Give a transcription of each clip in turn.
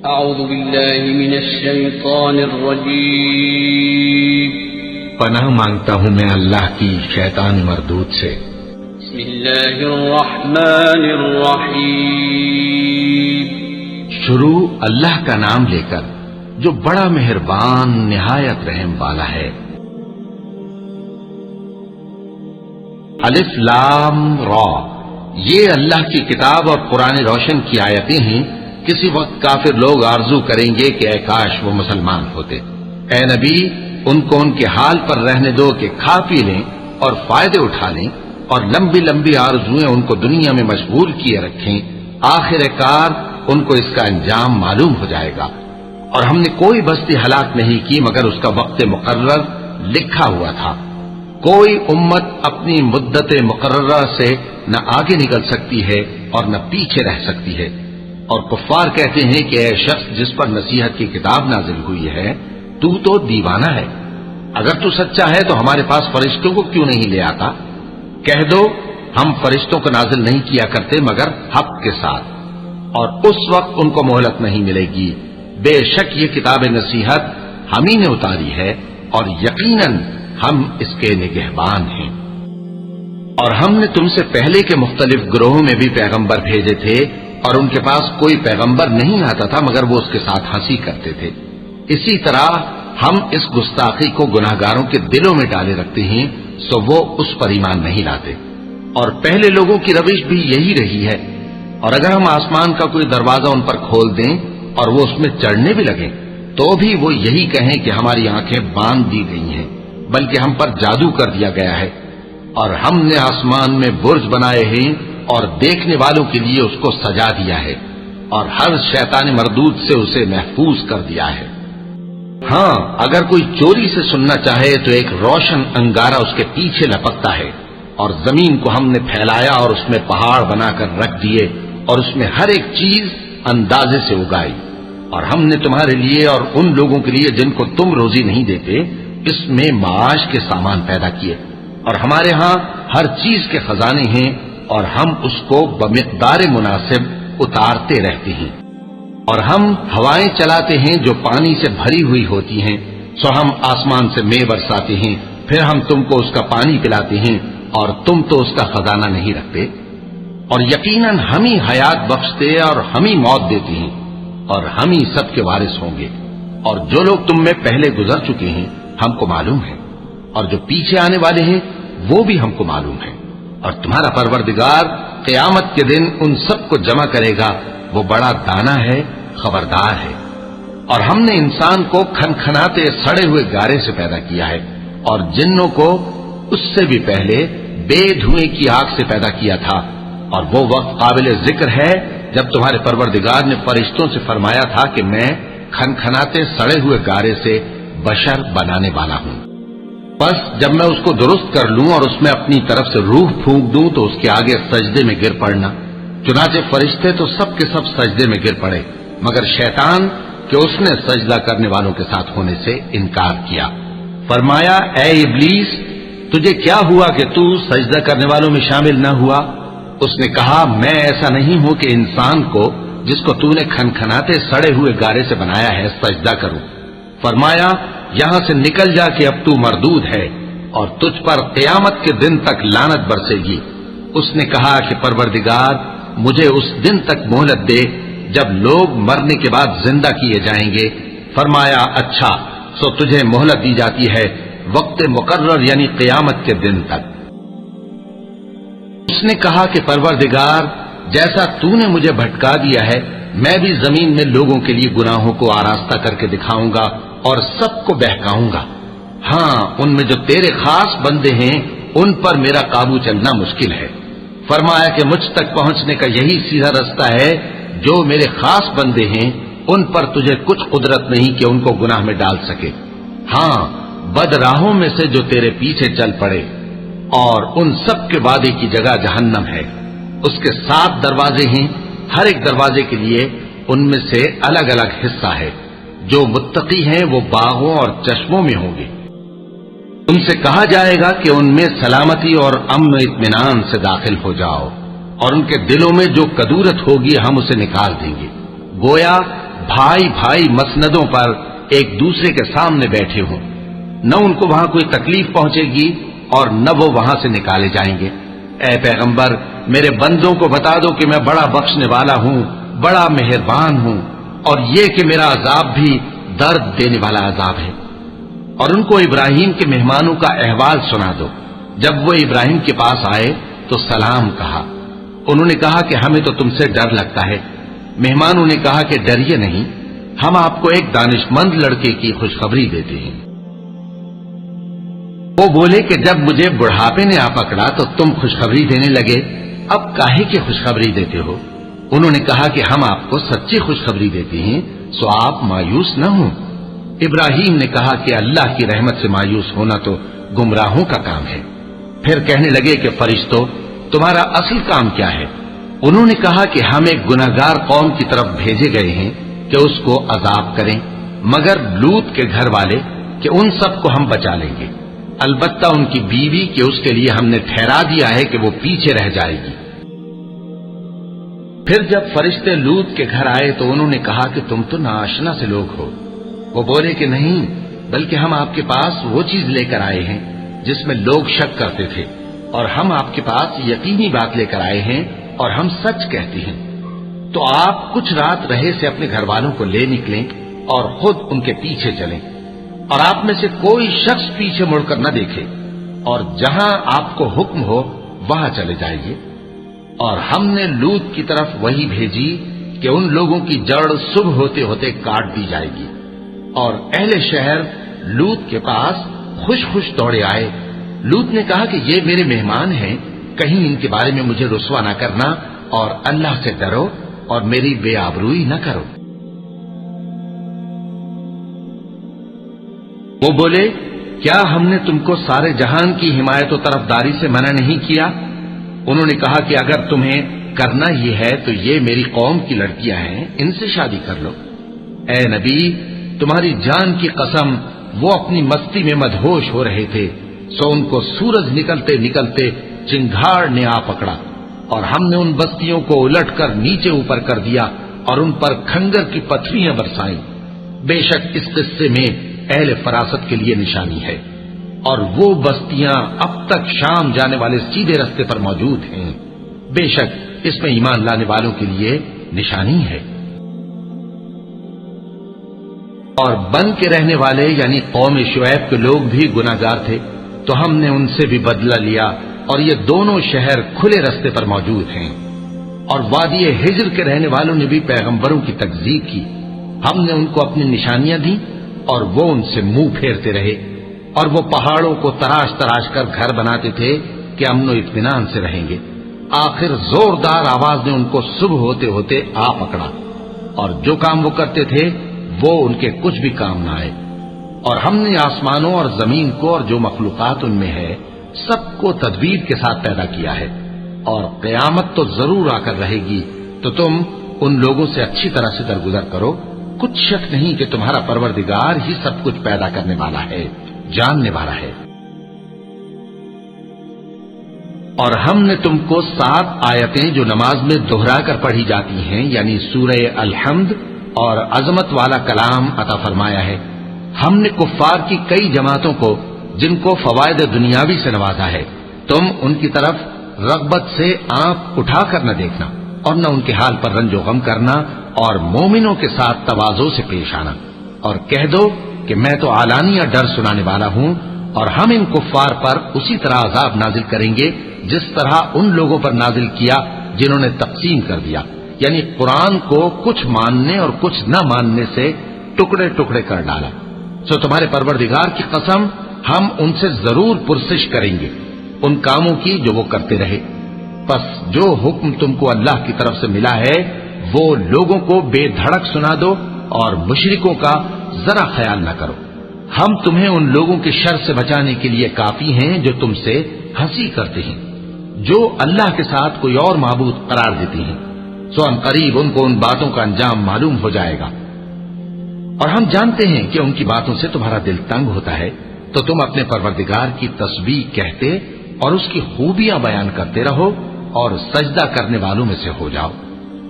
اعوذ باللہ من الشیطان الرجیم پناہ مانگتا ہوں میں اللہ کی شیطان مردود سے۔ بسم اللہ الرحمن الرحیم شروع اللہ کا نام لے کر جو بڑا مہربان نہایت رحم والا ہے۔ الف لام را، یہ اللہ کی کتاب اور قرآن روشن کی آیتیں ہیں۔ کسی وقت کافر لوگ آرزو کریں گے کہ اے کاش وہ مسلمان ہوتے۔ اے نبی، ان کو ان کے حال پر رہنے دو کہ کھا پی لیں اور فائدے اٹھا لیں، اور لمبی لمبی آرزویں ان کو دنیا میں مشغول کیے رکھیں۔ آخر کار ان کو اس کا انجام معلوم ہو جائے گا۔ اور ہم نے کوئی بستی ہلاک نہیں کی مگر اس کا وقت مقرر لکھا ہوا تھا۔ کوئی امت اپنی مدت مقررہ سے نہ آگے نکل سکتی ہے اور نہ پیچھے رہ سکتی ہے۔ اور کفار کہتے ہیں کہ اے شخص جس پر نصیحت کی کتاب نازل ہوئی ہے، تو دیوانہ ہے۔ اگر تو سچا ہے تو ہمارے پاس فرشتوں کو کیوں نہیں لے آتا؟ کہہ دو ہم فرشتوں کو نازل نہیں کیا کرتے مگر حق کے ساتھ، اور اس وقت ان کو مہلت نہیں ملے گی۔ بے شک یہ کتاب نصیحت ہم ہی نے اتاری ہے، اور یقیناً ہم اس کے نگہبان ہیں۔ اور ہم نے تم سے پہلے کے مختلف گروہوں میں بھی پیغمبر بھیجے تھے، اور ان کے پاس کوئی پیغمبر نہیں آتا تھا مگر وہ اس کے ساتھ ہنسی کرتے تھے۔ اسی طرح ہم اس گستاخی کو گناہگاروں کے دلوں میں ڈالے رکھتے ہیں، سو وہ اس پر ایمان نہیں لاتے۔ اور پہلے لوگوں کی روش بھی یہی رہی ہے۔ اور اگر ہم آسمان کا کوئی دروازہ ان پر کھول دیں اور وہ اس میں چڑھنے بھی لگیں تو بھی وہ یہی کہیں کہ ہماری آنکھیں باندھ دی گئی ہیں، بلکہ ہم پر جادو کر دیا گیا ہے۔ اور ہم نے آسمان میں برج بنائے ہیں اور دیکھنے والوں کے لیے اس کو سجا دیا ہے، اور ہر شیطان مردود سے اسے محفوظ کر دیا ہے۔ ہاں، اگر کوئی چوری سے سننا چاہے تو ایک روشن انگارہ اس کے پیچھے لپکتا ہے، اور زمین کو ہم نے پھیلایا اور اس میں پہاڑ بنا کر رکھ دیے، اور اس میں ہر ایک چیز اندازے سے اگائی۔ اور ہم نے تمہارے لیے اور ان لوگوں کے لیے جن کو تم روزی نہیں دیتے اس میں معاش کے سامان پیدا کیے، اور ہمارے ہاں ہر چیز کے خزانے ہیں، اور ہم اس کو بمقدار مناسب اتارتے رہتے ہیں۔ اور ہم ہوائیں چلاتے ہیں جو پانی سے بھری ہوئی ہوتی ہیں، سو ہم آسمان سے مے برساتے ہیں، پھر ہم تم کو اس کا پانی پلاتے ہیں، اور تم تو اس کا خزانہ نہیں رکھتے۔ اور یقیناً ہم ہی حیات بخشتے اور ہم ہی موت دیتے ہیں، اور ہم ہی سب کے وارث ہوں گے۔ اور جو لوگ تم میں پہلے گزر چکے ہیں ہم کو معلوم ہے، اور جو پیچھے آنے والے ہیں وہ بھی ہم کو معلوم ہے۔ اور تمہارا پروردگار قیامت کے دن ان سب کو جمع کرے گا، وہ بڑا دانا ہے، خبردار ہے۔ اور ہم نے انسان کو کھنکھناتے سڑے ہوئے گارے سے پیدا کیا ہے، اور جنوں کو اس سے بھی پہلے بے دھوئیں کی آگ سے پیدا کیا تھا۔ اور وہ وقت قابل ذکر ہے جب تمہارے پروردگار نے فرشتوں سے فرمایا تھا کہ میں کھنکھناتے سڑے ہوئے گارے سے بشر بنانے والا ہوں، بس جب میں اس کو درست کر لوں اور اس میں اپنی طرف سے روح پھونک دوں تو اس کے آگے سجدے میں گر پڑنا۔ چنانچہ فرشتے تو سب کے سب سجدے میں گر پڑے مگر شیطان کہ اس نے سجدہ کرنے والوں کے ساتھ ہونے سے انکار کیا۔ فرمایا اے ابلیس، تجھے کیا ہوا کہ تو سجدہ کرنے والوں میں شامل نہ ہوا؟ اس نے کہا میں ایسا نہیں ہوں کہ انسان کو جس کو تو نے کھنکھناتے سڑے ہوئے گارے سے بنایا ہے سجدہ کروں۔ فرمایا یہاں سے نکل جا کہ اب تو مردود ہے، اور تجھ پر قیامت کے دن تک لعنت برسے گی۔ اس نے کہا کہ پروردگار مجھے اس دن تک مہلت دے جب لوگ مرنے کے بعد زندہ کیے جائیں گے۔ فرمایا اچھا، سو تجھے مہلت دی جاتی ہے وقت مقرر یعنی قیامت کے دن تک۔ اس نے کہا کہ پروردگار جیسا تو نے مجھے بھٹکا دیا ہے میں بھی زمین میں لوگوں کے لیے گناہوں کو آراستہ کر کے دکھاؤں گا اور سب کو بہکاؤں گا۔ ہاں، ان میں جو تیرے خاص بندے ہیں ان پر میرا قابو چلنا مشکل ہے۔ فرمایا کہ مجھ تک پہنچنے کا یہی سیدھا رستہ ہے، جو میرے خاص بندے ہیں ان پر تجھے کچھ قدرت نہیں کہ ان کو گناہ میں ڈال سکے۔ ہاں، بد راہوں میں سے جو تیرے پیچھے چل پڑے، اور ان سب کے وعدے کی جگہ جہنم ہے۔ اس کے 7 دروازے ہیں، ہر ایک دروازے کے لیے ان میں سے الگ الگ حصہ ہے۔ جو متقی ہیں وہ باغوں اور چشموں میں ہوں گے۔ تم سے کہا جائے گا کہ ان میں سلامتی اور امن و اطمینان سے داخل ہو جاؤ، اور ان کے دلوں میں جو کدورت ہوگی ہم اسے نکال دیں گے۔ گویا بھائی بھائی مسندوں پر ایک دوسرے کے سامنے بیٹھے ہوں، نہ ان کو وہاں کوئی تکلیف پہنچے گی اور نہ وہ وہاں سے نکالے جائیں گے۔ اے پیغمبر، میرے بندوں کو بتا دو کہ میں بڑا بخشنے والا ہوں، بڑا مہربان ہوں، اور یہ کہ میرا عذاب بھی درد دینے والا عذاب ہے۔ اور ان کو ابراہیم کے مہمانوں کا احوال سنا دو۔ جب وہ ابراہیم کے پاس آئے تو سلام کہا۔ انہوں نے کہا کہ ہمیں تو تم سے ڈر لگتا ہے۔ مہمانوں نے کہا کہ ڈریے نہیں، ہم آپ کو ایک دانشمند لڑکے کی خوشخبری دیتے ہیں۔ وہ بولے کہ جب مجھے بڑھاپے نے آ پکڑا تو تم خوشخبری دینے لگے، اب کاہے کی خوشخبری دیتے ہو؟ انہوں نے کہا کہ ہم آپ کو سچی خوشخبری دیتے ہیں، سو آپ مایوس نہ ہوں۔ ابراہیم نے کہا کہ اللہ کی رحمت سے مایوس ہونا تو گمراہوں کا کام ہے۔ پھر کہنے لگے کہ فرشتوں، تمہارا اصل کام کیا ہے؟ انہوں نے کہا کہ ہم ایک گناہگار قوم کی طرف بھیجے گئے ہیں کہ اس کو عذاب کریں، مگر لوط کے گھر والے کہ ان سب کو ہم بچا لیں گے، البتہ ان کی بیوی کہ اس کے لیے ہم نے ٹھہرا دیا ہے کہ وہ پیچھے رہ جائے گی۔ پھر جب فرشتے لوط کے گھر آئے تو انہوں نے کہا کہ تم تو ناآشنا سے لوگ ہو۔ وہ بولے کہ نہیں، بلکہ ہم آپ کے پاس وہ چیز لے کر آئے ہیں جس میں لوگ شک کرتے تھے، اور ہم آپ کے پاس یقینی بات لے کر آئے ہیں اور ہم سچ کہتے ہیں۔ تو آپ کچھ رات رہے سے اپنے گھر والوں کو لے نکلیں اور خود ان کے پیچھے چلیں، اور آپ میں سے کوئی شخص پیچھے مڑ کر نہ دیکھے، اور جہاں آپ کو حکم ہو وہاں چلے جائیے۔ اور ہم نے لوط کی طرف وہی بھیجی کہ ان لوگوں کی جڑ صبح ہوتے ہوتے کاٹ دی جائے گی۔ اور اہل شہر لوط کے پاس خوش خوش دوڑے آئے۔ لوط نے کہا کہ یہ میرے مہمان ہیں، کہیں ان کے بارے میں مجھے رسوا نہ کرنا، اور اللہ سے ڈرو اور میری بے آبروئی نہ کرو۔ وہ بولے، کیا ہم نے تم کو سارے جہان کی حمایت و طرفداری سے منع نہیں کیا؟ انہوں نے کہا کہ اگر تمہیں کرنا ہی ہے تو یہ میری قوم کی لڑکیاں ہیں، ان سے شادی کر لو۔ اے نبی، تمہاری جان کی قسم، وہ اپنی مستی میں مدہوش ہو رہے تھے، سو ان کو سورج نکلتے نکلتے چنگھاڑ نے آ پکڑا، اور ہم نے ان بستیوں کو الٹ کر نیچے اوپر کر دیا اور ان پر کھنگر کی پتھریاں برسائیں۔ بے شک اس قصے میں اہل فراست کے لیے نشانی ہے، اور وہ بستیاں اب تک شام جانے والے سیدھے رستے پر موجود ہیں۔ بے شک اس میں ایمان لانے والوں کے لیے نشانی ہے۔ اور بن کے رہنے والے یعنی قوم شعیب کے لوگ بھی گناہگار تھے، تو ہم نے ان سے بھی بدلہ لیا، اور یہ دونوں شہر کھلے رستے پر موجود ہیں۔ اور وادی ہجر کے رہنے والوں نے بھی پیغمبروں کی تکذیب کی، ہم نے ان کو اپنی نشانیاں دی اور وہ ان سے منہ پھیرتے رہے، اور وہ پہاڑوں کو تراش تراش کر گھر بناتے تھے کہ امن و اطمینان سے رہیں گے۔ آخر زوردار آواز نے ان کو صبح ہوتے ہوتے آ پکڑا، اور جو کام وہ کرتے تھے وہ ان کے کچھ بھی کام نہ آئے۔ اور ہم نے آسمانوں اور زمین کو اور جو مخلوقات ان میں ہے سب کو تدبیر کے ساتھ پیدا کیا ہے، اور قیامت تو ضرور آ کر رہے گی، تو تم ان لوگوں سے اچھی طرح سے درگزر کرو۔ کچھ شک نہیں کہ تمہارا پروردگار ہی سب کچھ پیدا کرنے والا ہے، جاننے والا ہے۔ اور ہم نے تم کو 7 آیتیں جو نماز میں دہرا کر پڑھی جاتی ہیں یعنی سورہ الحمد اور عظمت والا کلام عطا فرمایا ہے۔ ہم نے کفار کی کئی جماعتوں کو جن کو فوائد دنیاوی سے نوازا ہے، تم ان کی طرف رغبت سے آنکھ اٹھا کر نہ دیکھنا، اور نہ ان کے حال پر رنج و غم کرنا، اور مومنوں کے ساتھ تواضع سے پیش آنا، اور کہہ دو کہ میں تو اعلانیہ ڈر سنانے والا ہوں، اور ہم ان کفار پر اسی طرح عذاب نازل کریں گے جس طرح ان لوگوں پر نازل کیا جنہوں نے تقسیم کر دیا، یعنی قرآن کو کچھ ماننے اور کچھ نہ ماننے سے ٹکڑے ٹکڑے کر ڈالا۔ سو تمہارے پروردگار کی قسم، ہم ان سے ضرور پرسش کریں گے ان کاموں کی جو وہ کرتے رہے۔ پس جو حکم تم کو اللہ کی طرف سے ملا ہے وہ لوگوں کو بے دھڑک سنا دو، اور مشرکوں کا ذرا خیال نہ کرو۔ ہم تمہیں ان لوگوں کے شر سے بچانے کے لیے کافی ہیں جو تم سے ہنسی کرتے ہیں، جو اللہ کے ساتھ کوئی اور معبود قرار دیتے ہیں، سو ان قریب ان کو ان باتوں کا انجام معلوم ہو جائے گا۔ اور ہم جانتے ہیں کہ ان کی باتوں سے تمہارا دل تنگ ہوتا ہے، تو تم اپنے پروردگار کی تسبیح کہتے اور اس کی خوبیاں بیان کرتے رہو، اور سجدہ کرنے والوں میں سے ہو جاؤ،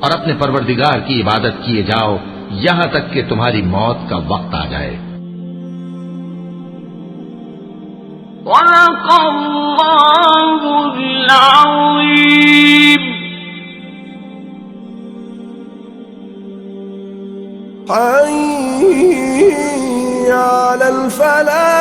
اور اپنے پروردگار کی عبادت کیے جاؤ، یہاں تک کہ تمہاری موت کا وقت آ جائے۔ صدق اللہ العظیم۔ حي على الفلاح